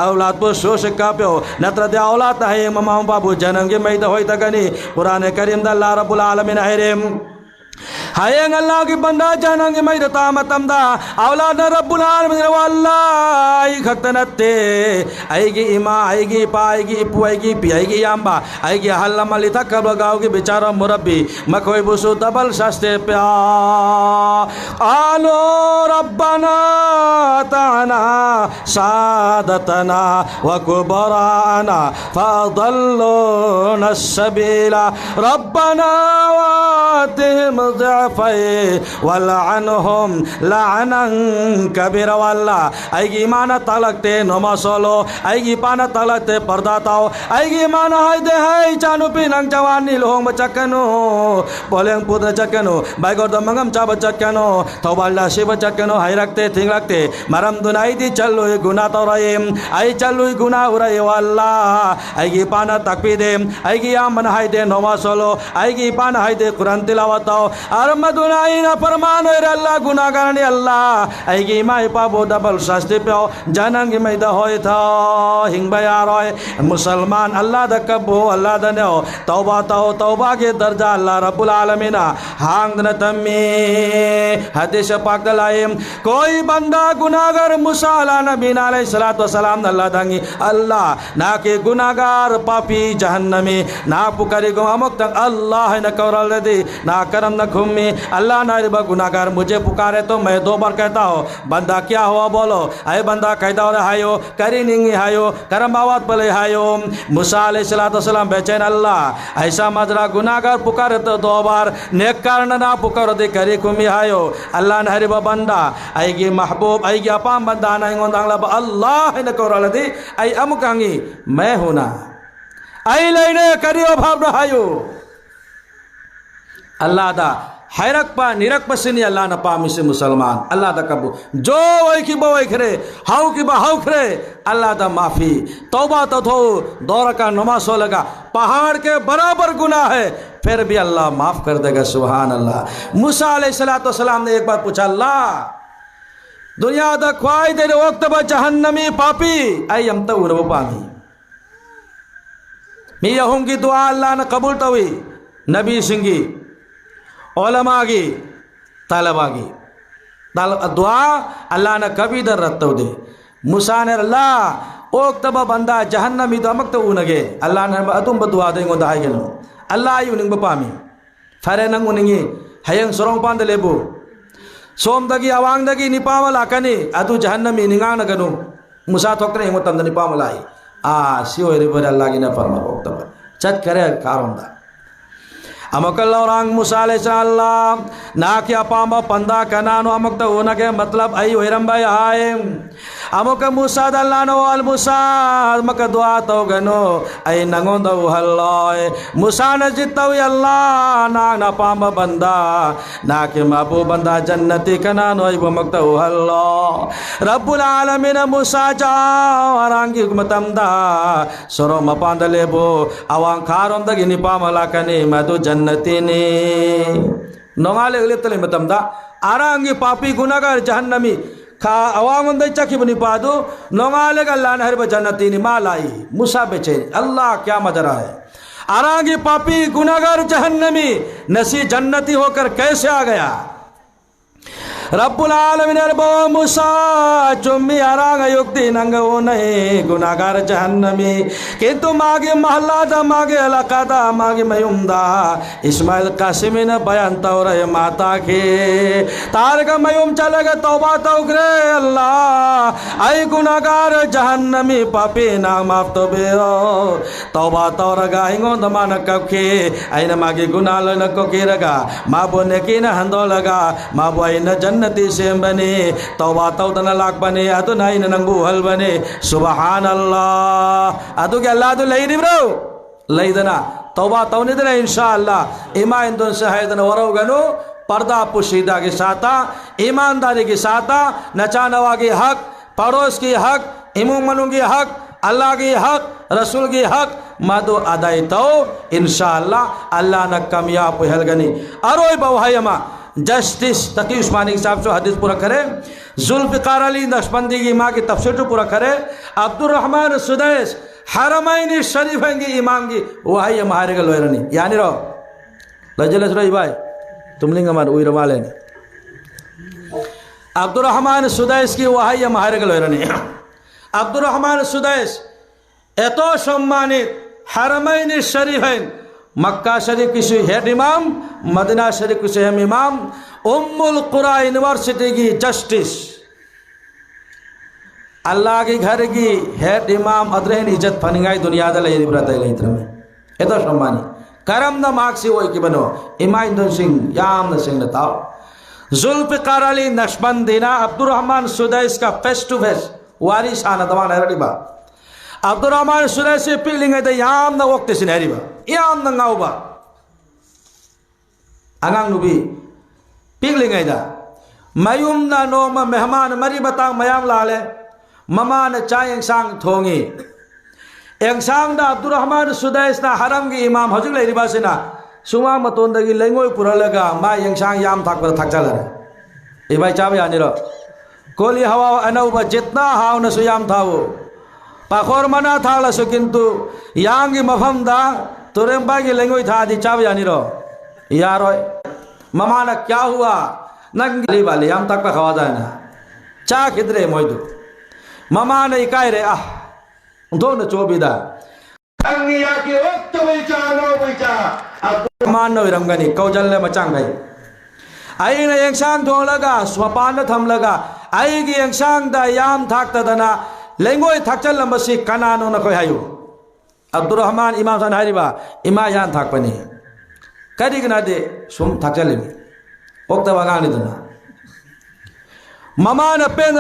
औलाद पो शोष का प्यो नत्र दे औलाद है ममा बाबू जन्नम की मैया होई तकनी कुरान करीम दा अल्लाह रब्बुल आलमीन है हायंग अल्लाह की बंदा जानंगे मैं रता मतमदा औलाद रब्बुल आलमीन वल्लाह खतनते आएगी इमा आएगी पा आएगी इपु आएगी पी आएगी याम्बा आएगी हल्ला मली तक कब लगाओगी बेचारा मुरब्बी मकोई बुसु दबल शास्ते प्या आलो रब्बना ताना सादतना व कुबराना फदल्लुना सबीला रब्बना आतिहिम ज़िअफ़ैन वलअनहुम लअनन कबीरा वल्ला आइगी माना तालकते नमासलो आइगी पाना तालकते पर्दाताओ आइगी माना हायदे हाय चानु पिनang jawani lohong bacakano boleng putra cakano baigor damangam ca bacakano thoballa she bacakano hayrakte thingrakte maram dunai di challu guna tawraim ai challu guna urai walla aigi pana takbide aigi aman haide namasolo aigi pana haide quran tilawatao armadunai na parmano er allah gunagarani allah aigi mai pabo double shasti peo janangi mai da hoy tha hingbaya roy musalman allah da kabbo allah da ne तौबा तौबा के दर्जा अल्लाह रब्बुल आलमीन हांगन तम्मी हदीस पाक दलाइम कोई बंदा गुनाहगार मूसा अला नबी अलैहिस्सलातु वस्सलाम अल्लाह दांगी अल्लाह ना के गुनाहगार पापी जहन्नमी ना पुकारी गो अमुक तक अल्लाह न कौरल दे ना करम न घुम्मी अल्लाह ना रे गुनाहगार मुझे पुकारे तो मैं 2 बार कहता हूँ बंदा क्या हुआ बोलो अय बंदा कैदा और हायो करी निंगी हायो करम बावत भले हायो मूसा अलैहिस्सलातु वस्सलाम बेचैन अल्लाह ऐसा मजरा गुनाहगार पुकारे तो 2 बार नेककार ना पुकारो दे करी कुमी हायो अल्लाह न हरि बंदा आइगी महबूब आइगी अपाम बंदा ना इंगोंदांगला अल्लाह न कौरल दे आई अमुकांगी मैं हूं ना आई लेने करियो भाव हायो अल्लाह दा हैरक पा निरक पसनी अल्लाह न पा मिसे मुसलमान अल्लाह दा कबू जो वही की बोई खरे हाउ की बा हाउ खरे अल्लाह दा माफी तौबा तो थो दौर का नमाज हो लगा पहाड़ के बराबर गुनाह है फिर भी अल्लाह माफ कर देगा सुभान अल्लाह मूसा अलैहिस्सलातु वस्सलाम ने एक बार पूछा अल्लाह दुनिया दा ख्वाई दे वक्त बा जहन्नमी पापी आई हम तो उन पामी मी यहूंगी दुआ अल्लाह ने कबूल तो हुई नबी सिंगी ओलमागी तालबागी दुआ अल्लाह ने कभी दर रत्तो दे मूसा ने अल्लाह ओक तब बंदा जहन्नमी तो अमक तो उनगे अल्लाह ने अतुम दुआ देंगो दाई गेनो अल्लाह यू निंग पामी फरे नंग उनिंगी हयंग सोरोंग पांद लेबो सोम दगी अवांग दगी निपामल आकनी अदु जहन्नमी निंगांग नगनु मूसा थोकरे हिंगो तंद निपामल आई सियो रे बर अल्लाह की न फरमा ओक तब चट करे कारोंदा अमकल्ला औरंग मूसा अलैहिस्सलाम ना क्या पामा पंदा कनानो अमक तो उनके मतलब आई वैरम भाई आए अमुक मूसा दल्लानो अल मूसा अमक दुआ तो गनो आई नंगो दो हल्लाय मूसा न जितो अल्लाह ना ना पामा बंदा ना के माबू बंदा जन्नती कनानो आई अमक तो हल्ला रब्बुल आलमीन मूसा जाओ अरंगी मतमदा सरो मपांद लेबो अवांग खारों दगी नि पामला कने मदु जन्नतीनी नोंगाले उले तले मतमदा आरांगी पापी गुनाहगार जहन्नमी खा अवांग दे चखी बनी पादो नोंगाले अल्लाह ने हर जन्नतीनी मालाई मूसा बेचे अल्लाह क्या मजरा है आरांगी पापी गुनाहगार जहन्नमी नसी जन्नती होकर कैसे आ गया रब्बुल आलमीन बो मूसा चुम्मी आरांग युक्ति नंग नहीं गुनाहगार जहन्नमी किंतु मागे महल्ला दा मागे इलाका दा मागे मयुमदा इस्माइल कासिमी ने बयान तौर माता के तार का मयुम चलेगा तौबा तौगरे अल्लाह आई गुनाहगार जहन्नमी पापी ना माफ तो बेरो तौबा तौर गाइंगो दमान कखे आई न मागे गुनाह न को केरगा माबो ने की न हंदो लगा माबो आई न जन्नती से बने तौबा तौदन लाख बने अदु नाई नंगू हल बने सुबहान अल्लाह अदु के अल्लाह तो लई ब्रो लई दना तौबा तौने दना इंशाअल्लाह इमा इंदन सहायदन वरोगनो पर्दा पुशीदा के साथ ईमानदारी के साथ नचानवा के हक पड़ोस के हक इमू मनु के हक अल्लाह के हक रसूल के हक मदो अदाई तो इंशाअल्लाह अल्लाह न कामयाब हलगनी अरोय बवायमा जस्टिस तकी उस्मानी साहब जो हदीस पूरा करे जुल्फ़िकार अली नक्शबंदी की माँ की तफसीर पूरा करे अब्दुल रहमान सुदैस हरमैन शरीफैन की इमाम की वही हमारे का लोयरनी यानी रो लजलस रही भाई तुम लिंग हमारे उई रमाले ने अब्दुल रहमान सुदैस की वही हमारे का लोयरनी अब्दुल रहमान सुदैस एतो सम्मानित हरमैन शरीफैन मक्का शरीफ की हेड इमाम मदीना शरीफ की हम इमाम उम्मुल कुरा यूनिवर्सिटी की जस्टिस अल्लाह के घर की हेड इमाम अदरहन इज्जत फनिगाई दुनिया दल इब्रत में एतो सम्मानी karamna maksi oi ki bano imai don sing yam na sing na tao Zulfiqar Ali Naqshbandina Abdurrahman Sudais ka face to face waris ana dawan hariba Abdurrahman Sudais piling ay yam na wakte sin hariba yam na ngauba angang nubi piling ay da mayum na no ma mehman mari batang mayam lale mama na chayang sang thongi yang sang da Abdurrahman Sudais na haram gi imam hajul lai riba sina Suma maton dagi lengoi puralaga ma yang sang yam thak par thak chala e bhai chabe ani ro koli hawa anau ba jitna haw na suyam thawo pakhor mana thala so kintu yang gi mafam da torem ba gi lengoi tha di chabe ani ro yaroi mama na kya hua nang li wale yam tak pa khawa da na cha khidre moidu mama na ikai re undo na chobida angiya ki waktu bicha no bicha man no ramgani kaujal le machang gai ai na yang sang thong laga swapan na tham laga ai gi yang sang da yam thak ta dana lengoi thak chal lambasi kanano na koi hayu Abdurrahman imam san hariba ima yan thak pani kadi gna de sum thak chal mi okta waga ni dana mama na pen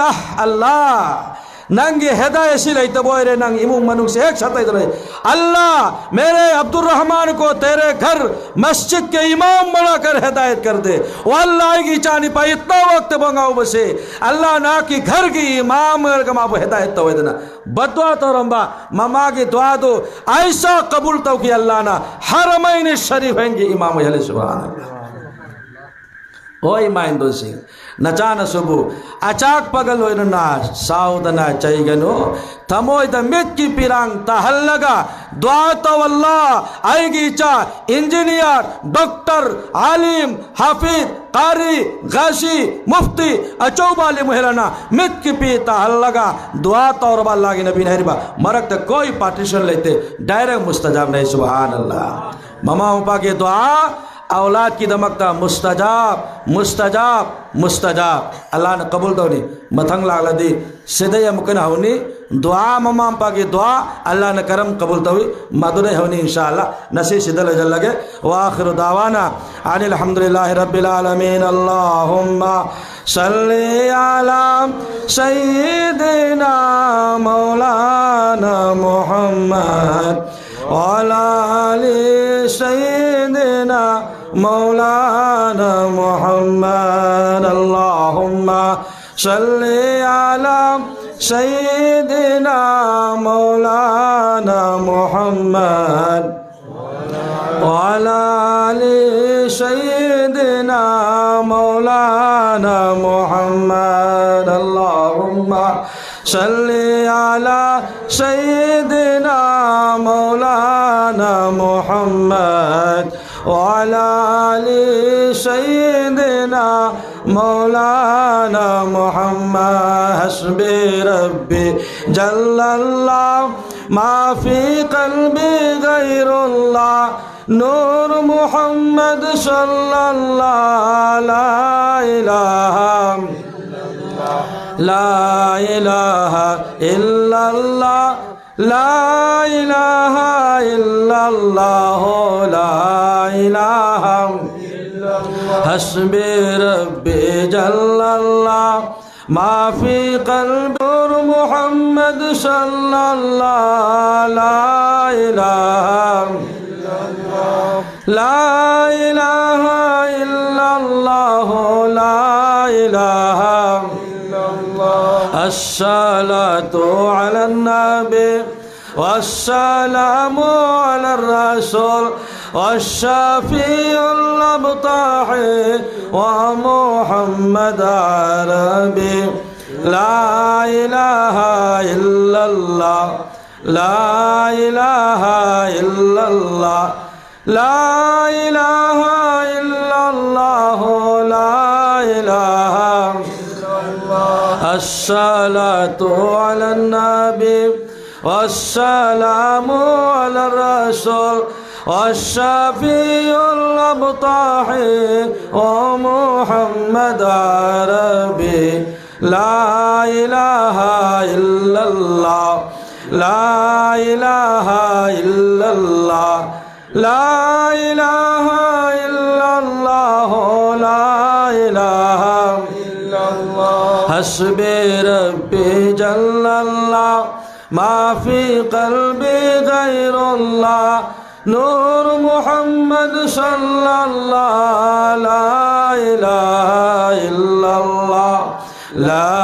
Allah नंगे हिदायत से लेते बोरे नंग emu मनुष्य से एक शर्त इधर अल्लाह मेरे अब्दुर्रहमान को तेरे घर मस्जिद के इमाम बनाकर हिदायत कर दे वो अल्लाह की चानी पर इतना वक्त बंगाओ बसे अल्लाह ना कि घर की इमाम कमा वो हिदायत तो इतना बदवा तो रंबा ममा की दुआ दो ऐसा कबूल तो कि अल्लाह ना हरमैन शरीफ हैं कि इमाम है सुभान अल्लाह ओ इमाम दो सिंह नचाना सुबु अचाक पगल हो ना साउदना चाहिगनो थमोय द मित की पिरांग तहल्लगा दुआ तो अल्लाह आएगी चा इंजीनियर डॉक्टर आलिम हाफिज कारी गाशी मुफ्ती अचौबाली मुहराना मित की पी तहल्लगा दुआ तो और अल्लाह के नबी नहरिबा मरक तक कोई पार्टीशन लेते डायरेक्ट मुस्तजाब नहीं सुभान अल्लाह ममा उपा के दुआ औलाद की दमकता मुस्तजाब मुस्तजाब मुस्तजाब अल्लाह ने कबूल तो नहीं मथंग लागला दी सीधे मुकन होनी दुआ ममा पा की दुआ अल्लाह ने करम कबूल तो हुई मधुरे होनी इंशाअल्लाह नसी सिदल जल लगे वाखिर दावाना अनिल हम्दुलिल्लाहि रब्बिल आलमीन अल्लाहुम्मा सल्ली अला सय्यिदिना मौलाना मुहम्मद वाला आलि सय्यिदिना मौलाना मुहम्मद अल्लाहुम्मा सल्ली अला सय्यिदिना मौलाना मुहम्मद वाला आलि सय्यिदिना मौलाना मुहम्मद अल्लाहुम्मा सल्ली अला सय्यिदिना मौलाना मुहम्मद वाला आलि सय्यिदिना मौलाना मुहम्मद हस्बी रब्बी जल्लल्लाह मा फी क़ल्बी गैरुल्लाह नूर मुहम्मद सल्लल्लाहु ला इलाहा इल्लल्लाह ला इलाहा इल्लल्लाह ला इलाहा हस्बी रब्बी जल्लल्लाह मा फी क़ल्बी मुहम्मद सल्लल्लाहु ला इलाहा इल्लल्लाह ला इलाहा अस्सलातु अला नबी वस्सलामु अला रसूल वश्शफीउल अबताही व मुहम्मद अरबी ला इलाहा इल्लल्लाह ला इलाहा इल्लल्लाह ला इलाहा इल्लल्लाह ला इलाहा अस्सलातु अला नबी वस्सलामु अला रसूल वश्शफीउल अबताही व मुहम्मद अरबी ला इलाहा इल्लल्लाह ला इलाहा इल्लल्लाह লা ইলাহা ইল্লাল্লাহ লা ইলাহা ইল্লাল্লাহ হাসবি রাব্বি জাল্লাল্লাহ মা ফি কলবি গায়রুল্লাহ নূর মুহাম্মদ সাল্লাল্লাহ লা ইলাহা ইল্লাল্লাহ লা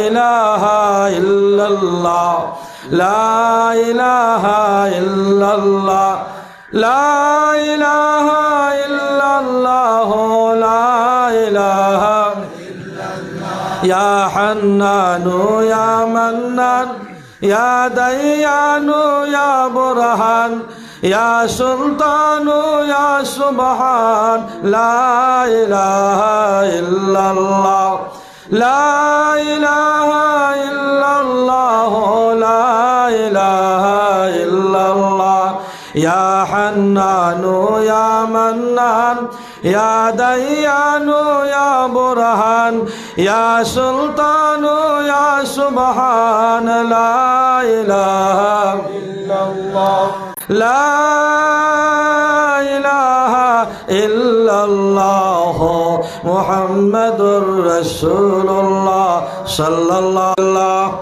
ইলাহা ইল্লাল্লাহ লা ইলাহা ইল্লাল্লাহ লা ইলাহা ইল্লাল্লাহ লা ইলাহা ইল্লাল্লাহ ইয়া হান্নানু ইয়া মান্নান ইয়া দাইয়ানু ইয়া বুরহান ইয়া সুলতানু ইয়া সুবহান লা ইলাহা ইল্লাল্লাহ লা ইলাহা ইল্লাল্লাহ লা ইলাহা ইল্লাল্লাহ ইয়া হান্নানু ইয়া মান্নান ইয়া দাইয়ানু ইয়া বুরহান ইয়া সুলতানু ইয়া সুবহান লা ইলাহা ইল্লাল্লাহ লা ইলাহা ইল্লাল্লাহ মুহাম্মাদুর রাসূলুল্লাহ সাল্লাল্লাহু